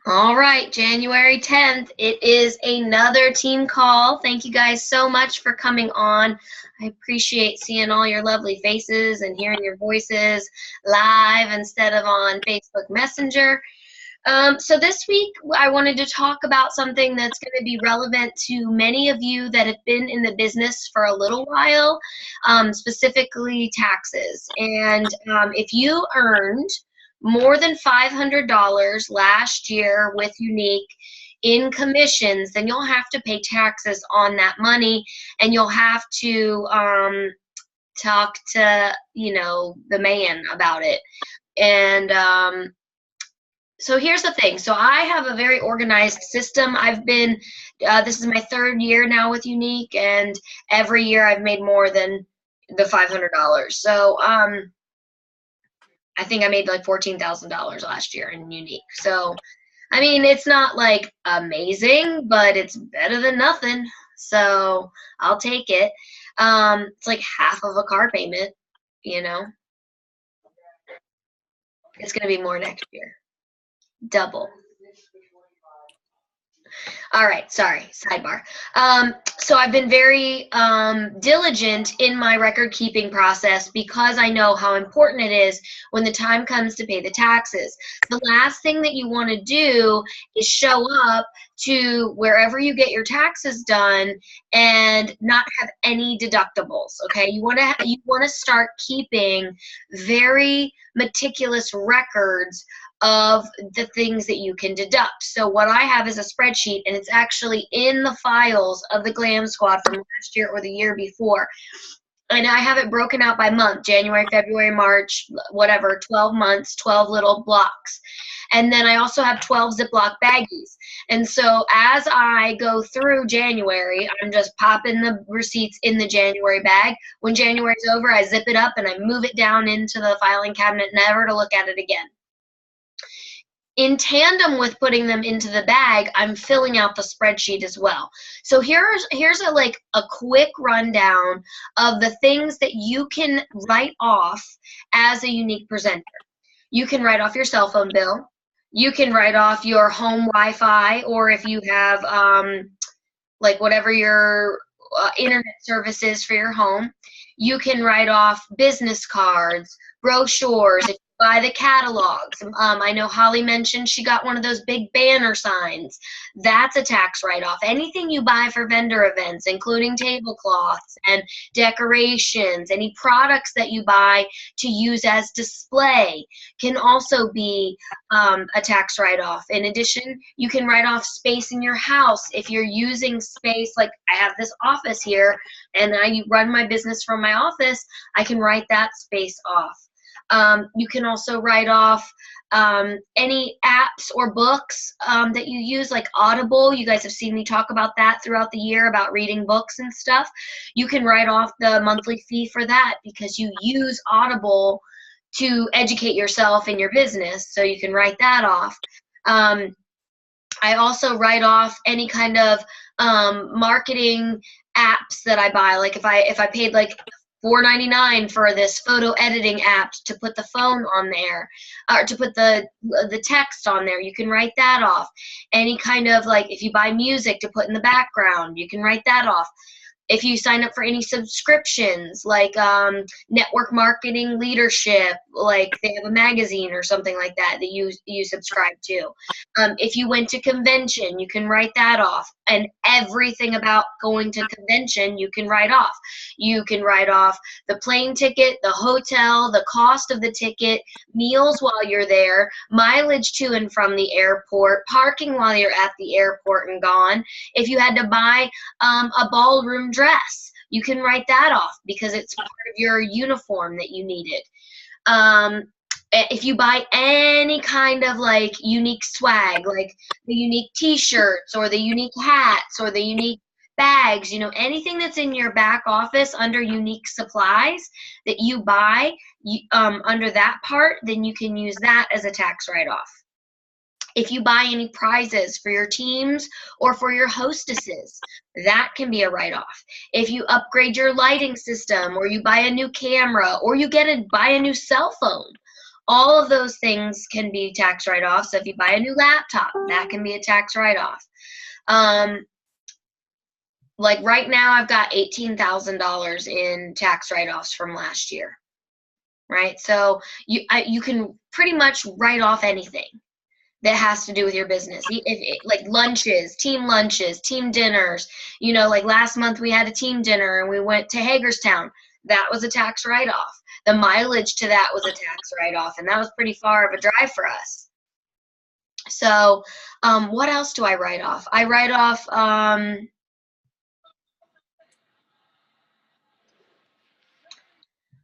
All right, January 10th, it is another team call. Thank you guys so much for coming on. I appreciate seeing all your lovely faces and hearing your voices live instead of on Facebook Messenger. So this week, I wanted to talk about something that's going to be relevant to many of you that have been in the business for a little while, specifically taxes. And if you earned more than $500 last year with Unique in commissions, then you'll have to pay taxes on that money, and you'll have to talk to, the man about it. And so here's the thing. So I have a very organized system. This is my third year now with Unique, and every year I've made more than the $500. So I think I made like $14,000 last year in Unique. So, I mean, it's not like amazing, but it's better than nothing. So I'll take it. It's like half of a car payment, you know. It's going to be more next year. Double. All right, sorry, sidebar. So I've been very diligent in my record keeping process because I know how important it is when the time comes to pay the taxes. The last thing that you want to do is show up to wherever you get your taxes done and not have any deductibles. Okay, you want to start keeping very meticulous records of the things that you can deduct. So what I have is a spreadsheet, and it's actually in the files of the Glam Squad from last year or the year before. And I have it broken out by month, January, February, March, whatever, 12 months, 12 little blocks. And then I also have 12 Ziploc baggies. And so as I go through January, I'm just popping the receipts in the January bag. When January's over, I zip it up and I move it down into the filing cabinet, never to look at it again. In tandem with putting them into the bag, I'm filling out the spreadsheet as well. So here's a quick rundown of the things that you can write off as a Unique presenter. You can write off your cell phone bill. You can write off your home Wi-Fi, or if you have whatever your internet service is for your home. You can write off business cards, brochures, if buy the catalogs. I know Holly mentioned she got one of those big banner signs. That's a tax write-off. Anything you buy for vendor events, including tablecloths and decorations, any products that you buy to use as display can also be a tax write-off. In addition, you can write off space in your house. If you're using space, like I have this office here and I run my business from my office, I can write that space off. You can also write off any apps or books that you use, like Audible. You guys have seen me talk about that throughout the year, about reading books and stuff. You can write off the monthly fee for that because you use Audible to educate yourself in your business, so you can write that off. I also write off any kind of marketing apps that I buy. Like if I paid like $4.99 for this photo editing app to put the phone on there, or to put the text on there, you can write that off. Any kind of, like, if you buy music to put in the background, you can write that off. If you sign up for any subscriptions, like Network Marketing Leadership, like they have a magazine or something like that that you subscribe to. If you went to convention, you can write that off. And everything about going to convention, you can write off. You can write off the plane ticket, the hotel, the cost of the ticket, meals while you're there, mileage to and from the airport, parking while you're at the airport and gone. If you had to buy a ballroom dress, you can write that off because it's part of your uniform that you needed. If you buy any kind of like Unique swag, like the Unique t-shirts or the Unique hats or the Unique bags, anything that's in your back office under Unique supplies that you buy under that part, then you can use that as a tax write-off. If you buy any prizes for your teams or for your hostesses, that can be a write-off. If you upgrade your lighting system, or you buy a new camera, or you buy a new cell phone, All of those things can be tax write-offs. So if you buy a new laptop, that can be a tax write-off. Like right now, I've got $18,000 in tax write-offs from last year, right? So you can pretty much write off anything that has to do with your business. Like lunches, team dinners. You know, like last month we had a team dinner and we went to Hagerstown. That was a tax write-off. The mileage to that was a tax write-off, and that was pretty far of a drive for us. So what else do I write off? I write off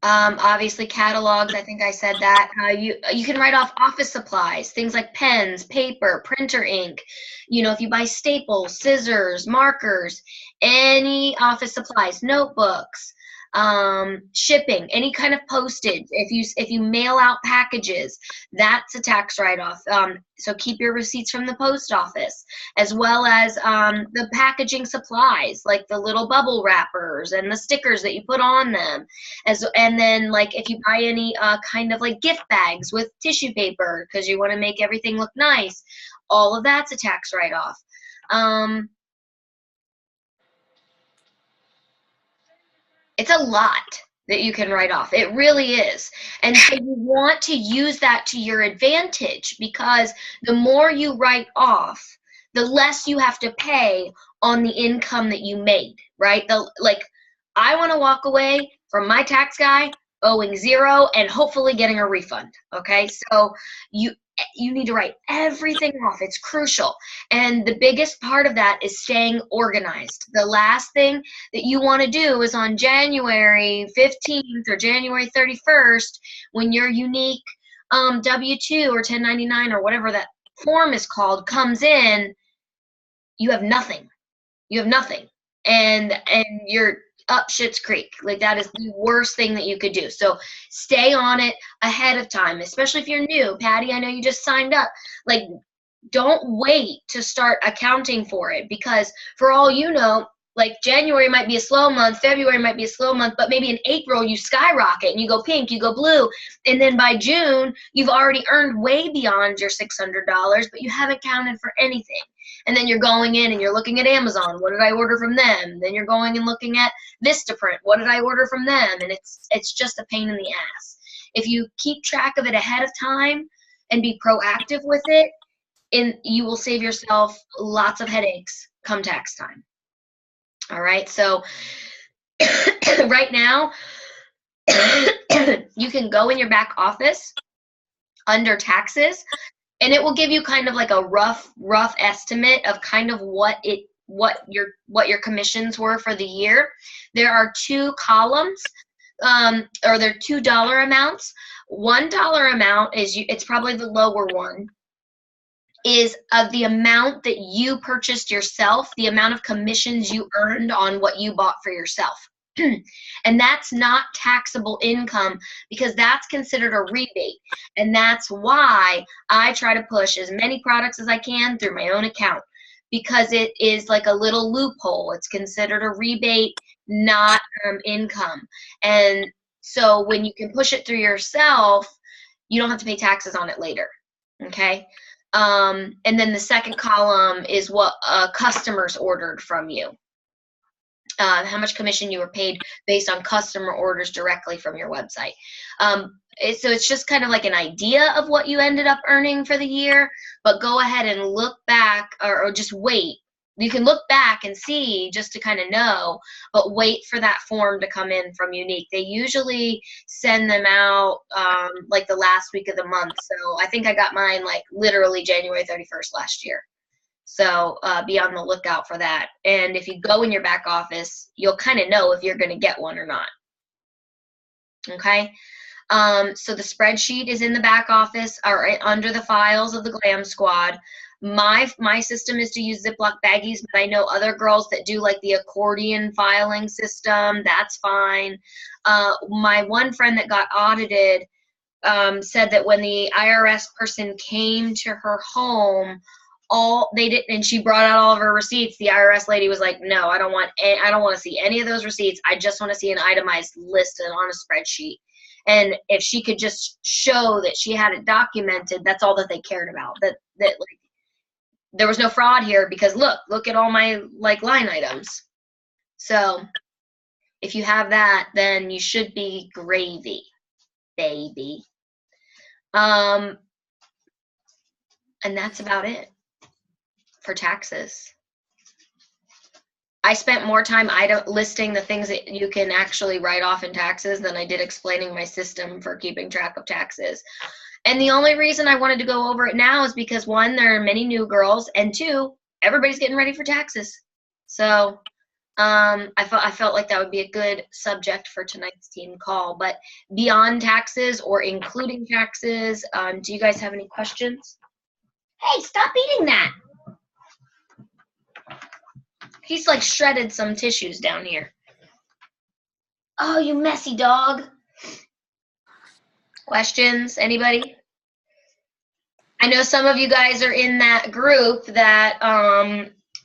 obviously catalogs. I think I said that. You can write off office supplies, things like pens, paper, printer ink. You know, if you buy staples, scissors, markers, any office supplies, notebooks, shipping, any kind of postage. If you mail out packages, that's a tax write-off. So keep your receipts from the post office, as well as the packaging supplies, like the little bubble wrappers and the stickers that you put on them. And then like if you buy any kind of like gift bags with tissue paper because you want to make everything look nice, all of that's a tax write-off. It's a lot that you can write off. It really is. And so you want to use that to your advantage, because the more you write off, the less you have to pay on the income that you made, right? I want to walk away from my tax guy owing zero and hopefully getting a refund. Okay, so you need to write everything off. It's crucial. And the biggest part of that is staying organized. The last thing that you want to do is on January 15th or January 31st, when your unique W-2 or 1099 or whatever that form is called comes in, you have nothing. You have nothing. And you're up shit's creek. Like, that is the worst thing that you could do. So stay on it ahead of time, especially if you're new. Patty, I know you just signed up. Like, don't wait to start accounting for it, because for all you know, like January might be a slow month, February might be a slow month, but maybe in April you skyrocket and you go pink, you go blue, and then by June you've already earned way beyond your $600, but you haven't counted for anything. And then you're going in and you're looking at Amazon. What did I order from them? Then you're going and looking at Vistaprint. What did I order from them? And it's just a pain in the ass. If you keep track of it ahead of time and be proactive with it, you will save yourself lots of headaches come tax time. All right, so right now, you can go in your back office under taxes, and it will give you kind of like a rough estimate of kind of what your commissions were for the year. There are two columns, or there are $2 amounts. $1 amount it's probably the lower one, is of the amount that you purchased yourself, the amount of commissions you earned on what you bought for yourself. And that's not taxable income, because that's considered a rebate. And that's why I try to push as many products as I can through my own account, because it is like a little loophole. It's considered a rebate, not income. And so when you can push it through yourself, you don't have to pay taxes on it later. Okay? And then the second column is what customers ordered from you. How much commission you were paid based on customer orders directly from your website. So it's just kind of like an idea of what you ended up earning for the year, but go ahead and look back, or just wait. You can look back and see just to kind of know, but wait for that form to come in from Unique. They usually send them out like the last week of the month. So I think I got mine like literally January 31st last year. So be on the lookout for that. And if you go in your back office, you'll kind of know if you're going to get one or not. Okay. So the spreadsheet is in the back office, or under the files of the Glam Squad. My system is to use Ziploc baggies, but I know other girls that do like the accordion filing system. That's fine. My one friend that got audited said that when the IRS person came to her home, they didn't, and she brought out all of her receipts. The IRS lady was like, "No, I don't want to see any of those receipts. I just want to see an itemized list on a spreadsheet." And if she could just show that she had it documented, that's all that they cared about. That like there was no fraud here because look at all my like line items. So if you have that, then you should be gravy, baby. And that's about it for taxes. I spent more time listing the things that you can actually write off in taxes than I did explaining my system for keeping track of taxes. And the only reason I wanted to go over it now is because, one, there are many new girls, and two, everybody's getting ready for taxes. So I felt like that would be a good subject for tonight's team call. But beyond taxes or including taxes, do you guys have any questions? Hey, stop eating that. He's like shredded some tissues down here. Oh, you messy dog. Questions? Anybody? I know some of you guys are in that group, that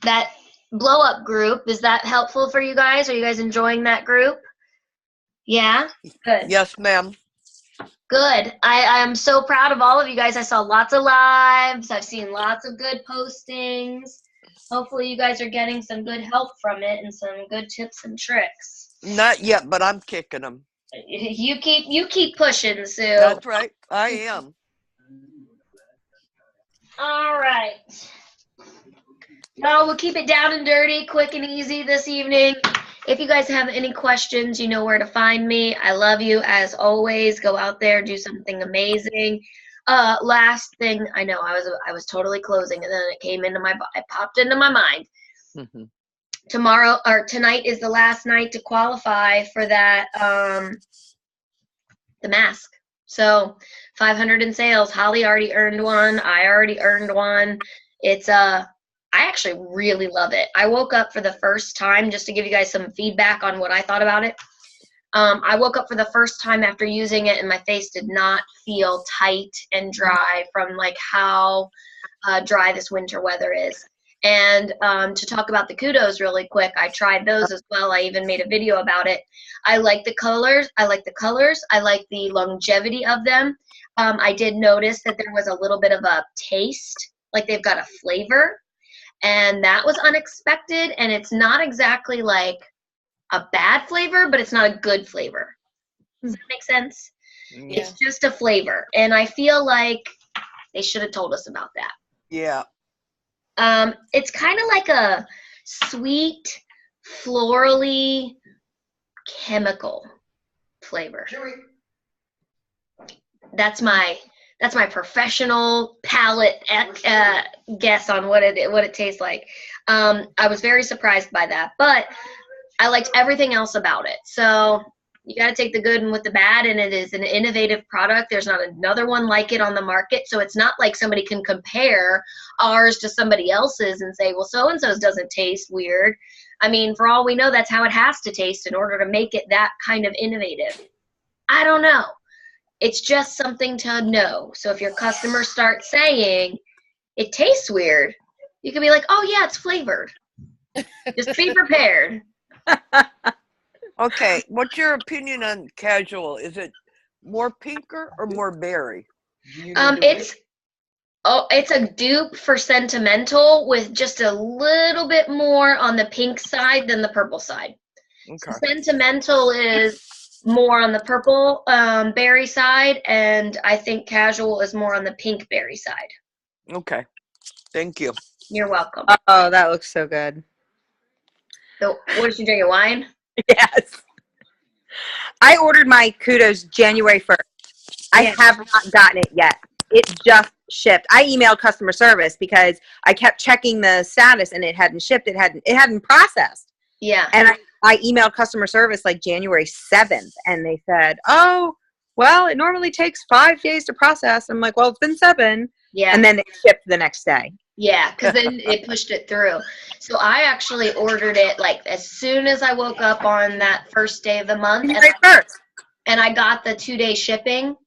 that blow up group. Is that helpful for you guys? Are you guys enjoying that group? Yeah? Good. Yes, ma'am. Good. I am so proud of all of you guys. I saw lots of lives. I've seen lots of good postings. Hopefully you guys are getting some good help from it and some good tips and tricks. Not yet, but I'm kicking them. You keep pushing, Sue. That's right. I am. All right. No, we'll keep it down and dirty, quick and easy this evening. If you guys have any questions, you know where to find me. I love you as always. Go out there, do something amazing. Last thing, I know I was totally closing, and then it popped into my mind. Mm-hmm. Tonight is the last night to qualify for that the mask. So 500 in sales. Holly already earned one. I already earned one. It's I actually really love it. I woke up for the first time, just to give you guys some feedback on what I thought about it. I woke up for the first time after using it, and my face did not feel tight and dry from like how dry this winter weather is. And to talk about the kudos really quick, I tried those as well. I even made a video about it. I like the colors. I like the longevity of them. I did notice that there was a little bit of a taste, like they've got a flavor, and that was unexpected. And it's not exactly like a bad flavor, but it's not a good flavor. Does that make sense? Yeah. It's just a flavor, and I feel like they should have told us about that. Yeah. It's kind of like a sweet, florally, chemical flavor. That's my professional palate guess on what it tastes like. I was very surprised by that, but I liked everything else about it. So you got to take the good and with the bad, and it is an innovative product. There's not another one like it on the market, so it's not like somebody can compare ours to somebody else's and say, well, so-and-so's doesn't taste weird. I mean, for all we know, that's how it has to taste in order to make it that kind of innovative. I don't know. It's just something to know. So if your customers start saying it tastes weird, you can be like, oh, yeah, it's flavored. Just be prepared. Okay, what's your opinion on Casual? Is it more pinker or more berry? It's a dupe for Sentimental with just a little bit more on the pink side than the purple side. Okay. So Sentimental is more on the purple berry side, and I think Casual is more on the pink berry side. Okay, thank you. You're welcome. Oh, that looks so good. So, what did you drink? Your wine? Yes. I ordered my kudos January 1st. I have not gotten it yet. It just shipped. I emailed customer service because I kept checking the status and it hadn't shipped. It hadn't processed. Yeah. And I emailed customer service like January 7th, and they said, oh, well, it normally takes 5 days to process. I'm like, well, it's been 7. Yeah. And then it shipped the next day. Yeah, because then it pushed it through. So I actually ordered it like as soon as I woke up on that first day of the month. And I got the 2-day shipping.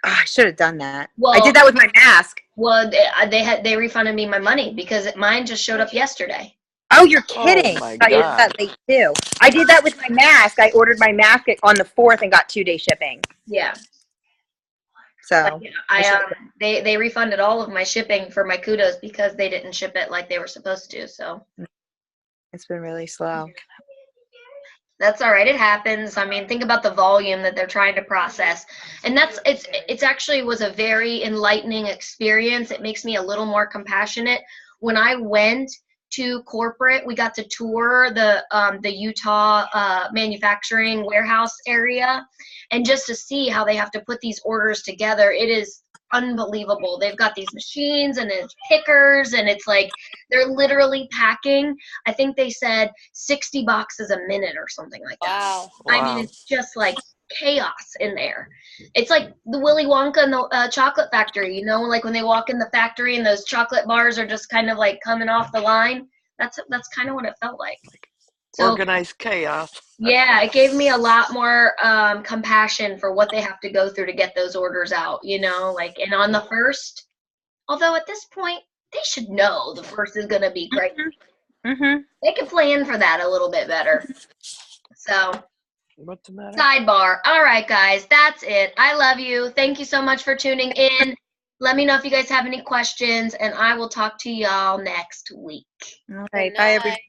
Oh, I should have done that. Well, I did that with my mask. Well, they refunded me my money because mine just showed up yesterday. Oh, you're kidding. my I ordered God. that late too. I did that with my mask. I ordered my mask on the 4th and got 2-day shipping. Yeah. So They refunded all of my shipping for my Kudos because they didn't ship it like they were supposed to. So it's been really slow. that's all right. It happens. I mean, think about the volume that they're trying to process. And it's actually was a very enlightening experience. It makes me a little more compassionate. When I went to corporate, we got to tour the Utah manufacturing warehouse area, and just to see how they have to put these orders together, it is unbelievable. They've got these machines and it's pickers, and it's like they're literally packing, I think they said 60 boxes a minute or something like that. Wow. I mean, it's just like chaos in there. It's like the Willy Wonka and the chocolate factory, you know, like when they walk in the factory and those chocolate bars are just kind of like coming off the line. That's kind of what it felt like. So, Organized chaos. yeah, it gave me a lot more compassion for what they have to go through to get those orders out, you know, like, and on the 1st, although at this point, they should know the 1st is going to be great. Mm-hmm. They can plan for that a little bit better. So, What's the matter? sidebar. All right, guys, that's it. I love you. Thank you so much for tuning in. Let me know if you guys have any questions, and I will talk to y'all next week. All right. Good Bye, everybody. night.